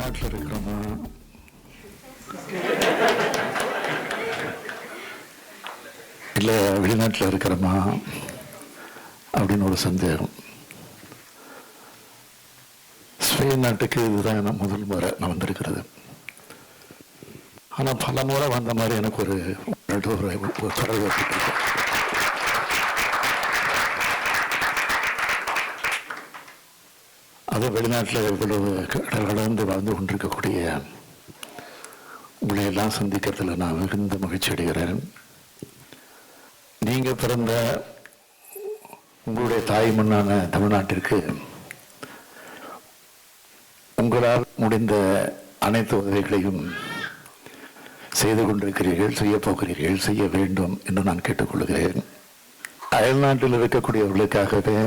வெளிநாட்டில் இருக்கிறோமா இல்லை வெளிநாட்டில் இருக்கிறோமா அப்படின்னு ஒரு சந்தேகம். ஸ்பெயின் நாட்டுக்கு இதுதான் நான் முதல் முறை நான் வந்திருக்கிறது. ஆனால் பல முறை வந்த மாதிரி எனக்கு ஒரு தொடர்பு ஏற்பட்டிருக்கு. அது வெளிநாட்டில் இவ்வளவு கடந்து வாழ்ந்து கொண்டிருக்கக்கூடிய உங்களை எல்லாம் சந்திக்கிறதுல நான் மிகுந்த மகிழ்ச்சி அடைகிறேன். நீங்கள் பிறந்த உங்களுடைய தாய் மண்ணான தமிழ்நாட்டிற்கு உங்களால் முடிந்த அனைத்து உதவிகளையும் செய்து கொண்டிருக்கிறீர்கள், செய்யப் போகிறீர்கள், செய்ய வேண்டும் என்று நான் கேட்டுக்கொள்கிறேன். அயல்நாட்டில் இருக்கக்கூடியவர்களுக்காகவே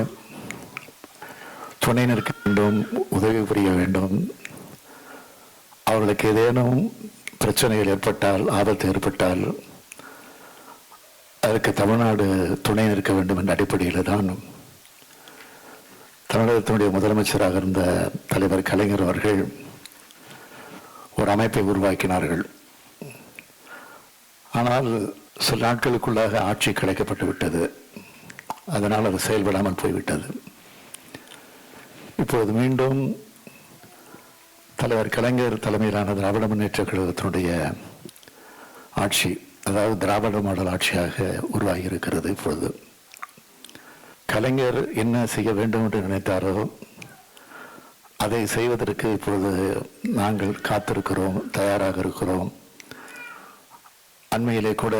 துணை நிற்க வேண்டும், உதவி புரிய வேண்டும். அவர்களுக்கு ஏதேனும் பிரச்சனைகள் ஏற்பட்டால், ஆபத்து ஏற்பட்டால் அதற்கு தமிழ்நாடு துணை நிற்க வேண்டும் என்ற அடிப்படையில் தான் தமிழகத்தினுடைய முதலமைச்சராக இருந்த தலைவர் கலைஞர் அவர்கள் ஒரு அமைப்பை உருவாக்கினார்கள். ஆனால் சில நாட்களுக்குள்ளாக ஆட்சி கிடைக்கப்பட்டு விட்டது. அதனால் அது செயல்படாமல் போய்விட்டது. இப்போது மீண்டும் தலைவர் கலைஞர் தலைமையிலான திராவிட முன்னேற்ற கழகத்தினுடைய ஆட்சி, அதாவது திராவிட மாடல் ஆட்சியாக உருவாகி இருக்கிறது. இப்பொழுது கலைஞர் என்ன செய்ய வேண்டும் என்று நினைத்தாரோ அதை செய்வதற்கு இப்பொழுது நாங்கள் காத்திருக்கிறோம், தயாராக இருக்கிறோம். அண்மையிலே கூட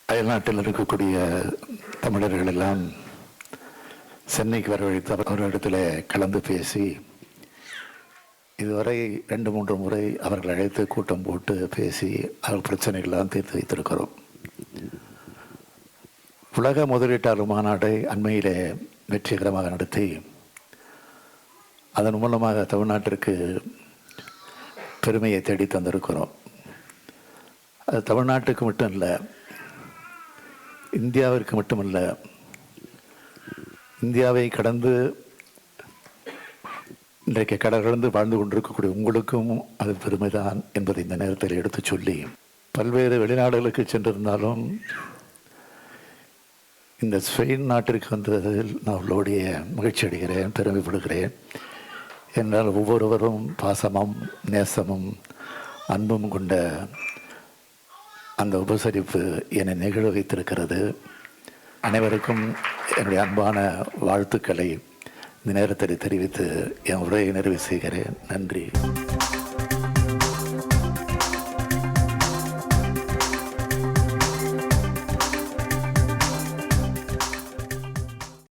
அயல்நாட்டில் இருக்கக்கூடிய தமிழர்கள் எல்லாம் சென்னைக்கு வரவழைத்து அவர்களிடத்தில் கலந்து பேசி இதுவரை 2-3 முறை அவர்கள் அழைத்து கூட்டம் போட்டு பேசி அவர் பிரச்சனைகள்லாம் தீர்த்து வைத்திருக்கிறோம். உலக முதலீட்டாளர் மாநாட்டை அண்மையிலே வெற்றிகரமாக நடத்தி அதன் மூலமாக தமிழ்நாட்டிற்கு பெருமையை தேடி தந்திருக்கிறோம். அது தமிழ்நாட்டுக்கு மட்டும் இல்லை, இந்தியாவிற்கு மட்டுமல்ல, இந்தியாவை கடந்து இன்றைக்கு கடந்து வாழ்ந்து கொண்டிருக்கக்கூடிய உங்களுக்கும் அது பெருமைதான் என்பதை இந்த நேரத்தில் எடுத்து சொல்லி, பல்வேறு வெளிநாடுகளுக்கு சென்றிருந்தாலும் இந்த ஸ்பெயின் நாட்டிற்கு வந்ததில் நான் அவர்களுடைய மகிழ்ச்சி அடைகிறேன், பெருமைப்படுகிறேன். என்றால் ஒவ்வொருவரும் பாசமும் நேசமும் அன்பும் கொண்ட அந்த உபசரிப்பு என்னை நெகிழ வைத்திருக்கிறது. அனைவருக்கும் என்னுடைய அன்பான வாழ்த்துக்களை இந்த நேரத்தில் தெரிவித்து என் உரையை நிறைவு செய்கிறேன். நன்றி.